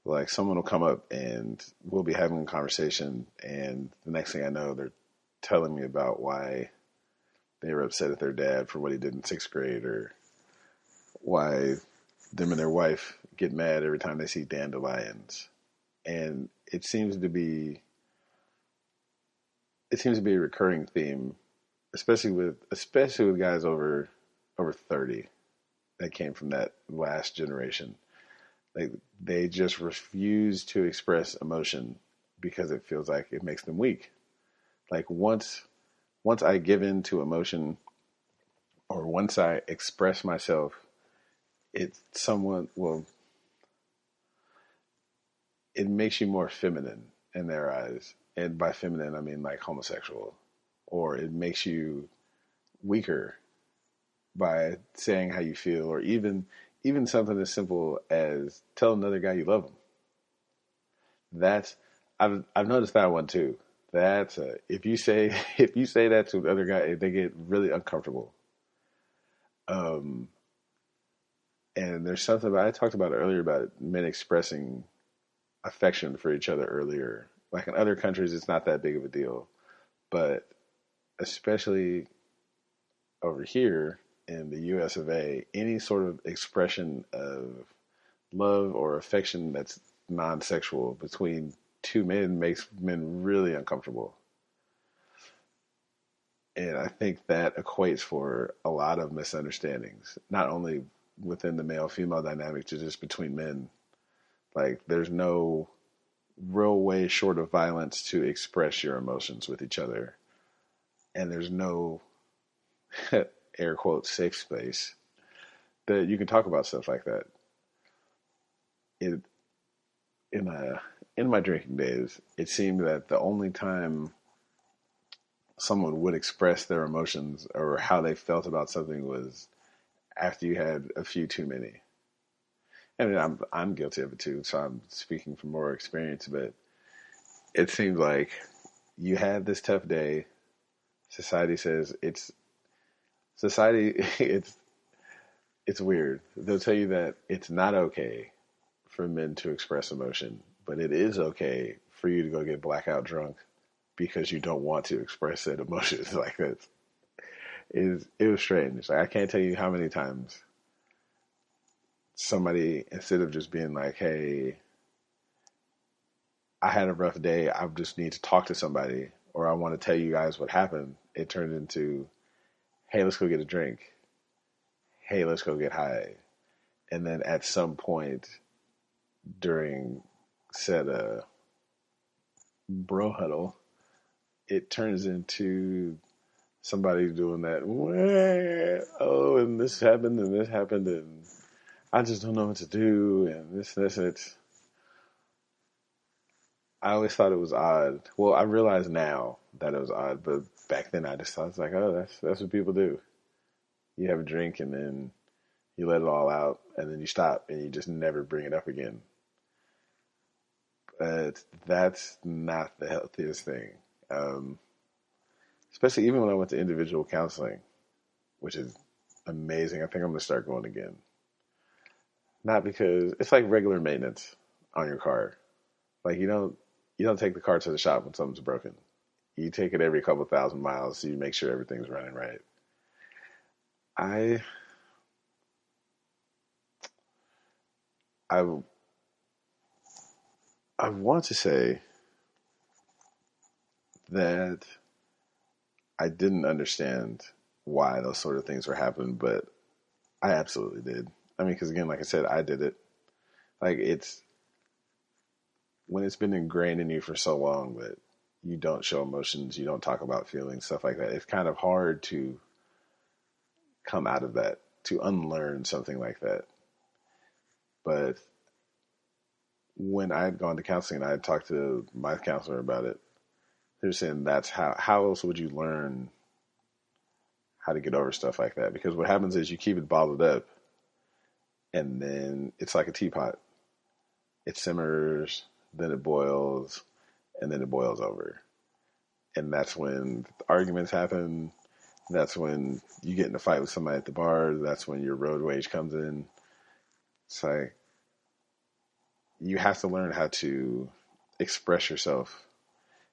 Like, someone will come up and we'll be having a conversation, and the next thing I know, they're telling me about why they were upset at their dad for what he did in 6th grade, or why them and their wife get mad every time they see dandelions. And it seems to be a recurring theme, especially with guys over 30 that came from that last generation. Like, they just refuse to express emotion because it feels like it makes them weak. Like, once I give in to emotion, or once I express myself, it's somewhat, well, it makes you more feminine in their eyes. And by feminine, I mean like homosexual. Or it makes you weaker by saying how you feel, or even something as simple as tell another guy you love him. That's I've noticed that one too. That's if you say if you say that to another guy, they get really uncomfortable. Um, and there's something I talked about earlier about men expressing affection for each other earlier. Like in other countries, it's not that big of a deal, but especially over here in the U.S. of A., any sort of expression of love or affection that's non-sexual between two men makes men really uncomfortable. And I think that equates for a lot of misunderstandings, not only within the male-female dynamic, but just between men. Like, there's no real way short of violence to express your emotions with each other. And there's no, air quotes, safe space that you can talk about stuff like that. It, in my drinking days, it seemed that the only time someone would express their emotions or how they felt about something was after you had a few too many. I mean, I'm guilty of it too, so I'm speaking from more experience. But it seemed like you had this tough day. Society says it's society. It's weird. They'll tell you that it's not okay for men to express emotion, but it is okay for you to go get blackout drunk because you don't want to express that emotion. Like that. It was strange. Like, I can't tell you how many times somebody, instead of just being like, hey, I had a rough day, I just need to talk to somebody, or I want to tell you guys what happened, it turned into, hey, let's go get a drink. Hey, let's go get high. And then at some point during said bro huddle, it turns into somebody doing that, oh, and this happened, and I just don't know what to do, and this, and it's. I always thought it was odd. Well, I realize now that it was odd, but back then I just thought it's like, oh, that's what people do. You have a drink and then you let it all out, and then you stop and you just never bring it up again. But that's not the healthiest thing. Especially even when I went to individual counseling, which is amazing. I think I'm going to start going again. Not because it's like regular maintenance on your car. Like you don't take the car to the shop when something's broken. You take it every couple thousand miles so you make sure everything's running right. I want to say that I didn't understand why those sort of things were happening, but I absolutely did. I mean, because again, like I said, I did it. Like when it's been ingrained in you for so long that you don't show emotions, you don't talk about feelings, stuff like that. It's kind of hard to come out of that, to unlearn something like that. But when I had gone to counseling and I had talked to my counselor about it, they're saying that's how else would you learn how to get over stuff like that? Because what happens is you keep it bottled up and then it's like a teapot. It simmers, then it boils, and then it boils over. And that's when arguments happen. That's when you get in a fight with somebody at the bar. That's when your road rage comes in. It's like you have to learn how to express yourself.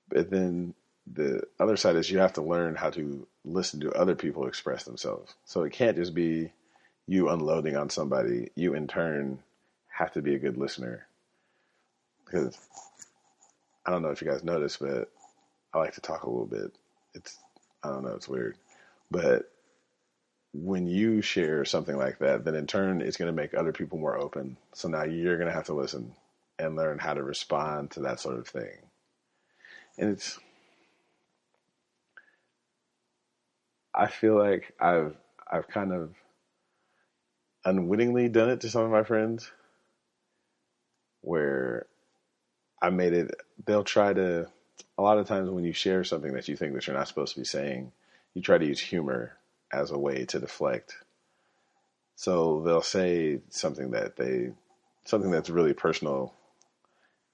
But then the other side is you have to learn how to listen to other people express themselves. So it can't just be you unloading on somebody. You in turn have to be a good listener. Because I don't know if you guys noticed, but I like to talk a little bit. I don't know, it's weird. But when you share something like that, then in turn, it's going to make other people more open. So now you're going to have to listen and learn how to respond to that sort of thing. And I feel like I've kind of unwittingly done it to some of my friends where I made it, they'll try to, a lot of times when you share something that you think that you're not supposed to be saying, you try to use humor as a way to deflect. So they'll say something that's really personal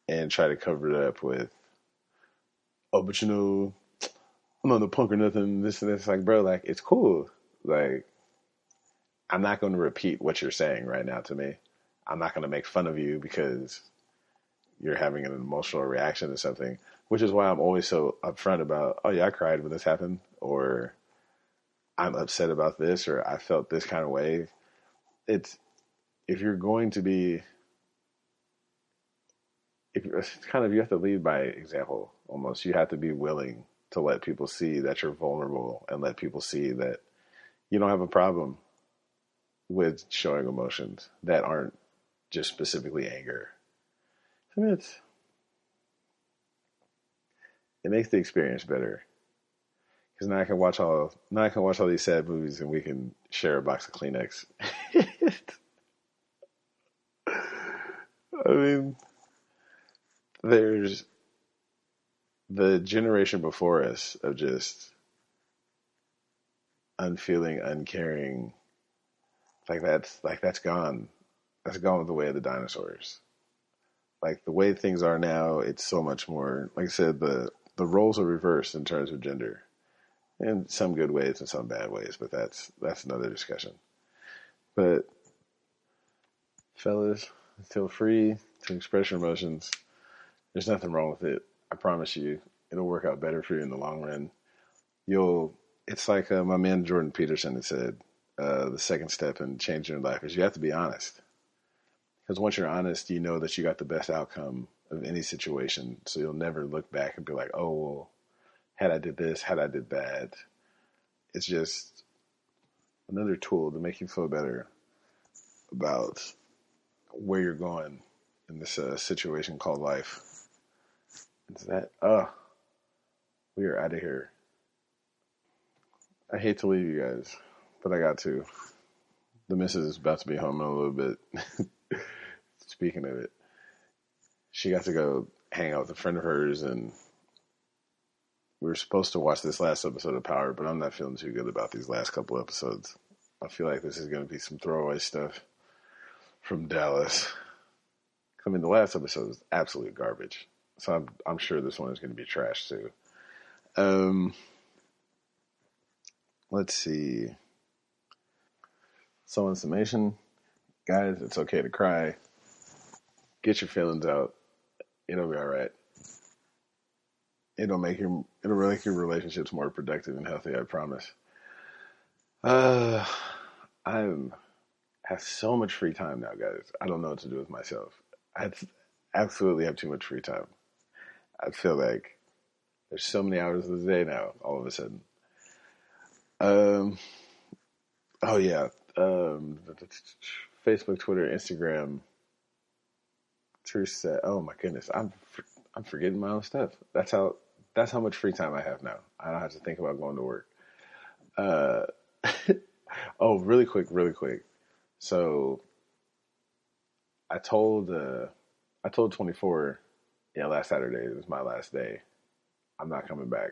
and try to cover it up with, oh, but I'm not a punk or nothing, this and this. Like, bro, like, it's cool. Like, I'm not going to repeat what you're saying right now to me. I'm not going to make fun of you because you're having an emotional reaction to something, which is why I'm always so upfront about, oh yeah, I cried when this happened, or I'm upset about this, or I felt this kind of way. It's, if you're going to be, if you're kind of, you have to lead by example almost. You have to be willing to let people see that you're vulnerable and let people see that you don't have a problem with showing emotions that aren't just specifically anger. I mean, it makes the experience better because now I can watch all these sad movies and we can share a box of Kleenex. I mean, there's the generation before us of just unfeeling, uncaring. That's gone. That's gone with the way of the dinosaurs. Like the way things are now, it's so much more. Like I said, the roles are reversed in terms of gender, in some good ways and some bad ways. But that's another discussion. But fellas, feel free to express your emotions. There's nothing wrong with it. I promise you, it'll work out better for you in the long run. It's like my man Jordan Peterson had said, the second step in changing your life is you have to be honest. Because once you're honest, you know that you got the best outcome of any situation. So you'll never look back and be like, oh, well, had I did this, had I did that. It's just another tool to make you feel better about where you're going in this situation called life. It's that, we are out of here. I hate to leave you guys, but I got to. The missus is about to be home in a little bit. Speaking of it, she got to go hang out with a friend of hers, and we were supposed to watch this last episode of Power, but I'm not feeling too good about these last couple episodes. I feel like this is going to be some throwaway stuff from Dallas. I mean, the last episode was absolute garbage, so I'm sure this one is going to be trash too. Let's see. So in summation, guys, it's okay to cry. Get your feelings out. It'll be all right. It'll make your relationships more productive and healthy, I promise. I have so much free time now, guys. I don't know what to do with myself. I absolutely have too much free time. I feel like there's so many hours of the day now, all of a sudden. Oh yeah. Facebook, Twitter, Instagram, Tru Sav. Oh my goodness, I'm forgetting my own stuff. That's how much free time I have now. I don't have to think about going to work. Oh, really quick. So I told 24, yeah, last Saturday, it was my last day. I'm not coming back.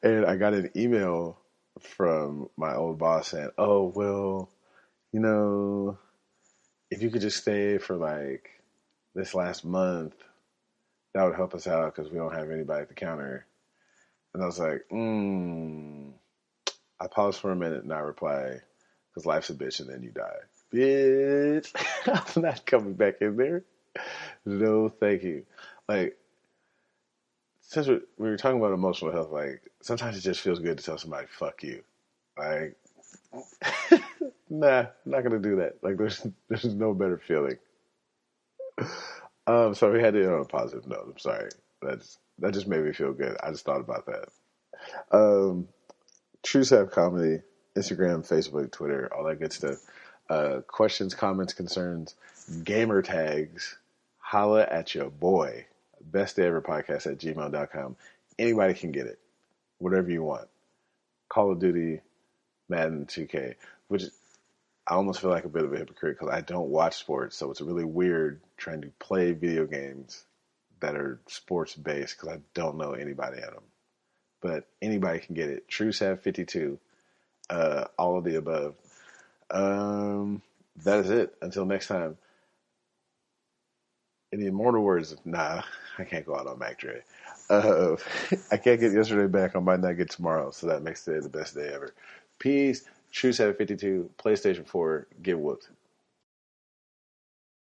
And I got an email from my old boss saying, oh, well, if you could just stay for like this last month, that would help us out because we don't have anybody at the counter. And I was like, I paused for a minute and I replied, because life's a bitch and then you die. Bitch, I'm not coming back in there. No, thank you. Like, since we were talking about emotional health, like, sometimes it just feels good to tell somebody, fuck you. Like, nah, I'm not going to do that. Like, there's no better feeling. So we had to end on a positive note. I'm sorry. That just made me feel good. I just thought about that. Tru Sav Comedy, Instagram, Facebook, Twitter, all that good stuff. Questions, comments, concerns, gamer tags, holla at your boy. Best day ever podcast at gmail.com. Anybody can get it. Whatever you want. Call of Duty, Madden 2K, which I almost feel like a bit of a hypocrite because I don't watch sports, so it's really weird trying to play video games that are sports based because I don't know anybody in them. But anybody can get it. Tru Sav 52, all of the above. That is it. Until next time. In the immortal words of, nah, I can't go out on Mac Dre. Uh, I can't get yesterday back. I might not get tomorrow, so that makes today the best day ever. Peace. Tru Sav 52, PlayStation 4, get whooped.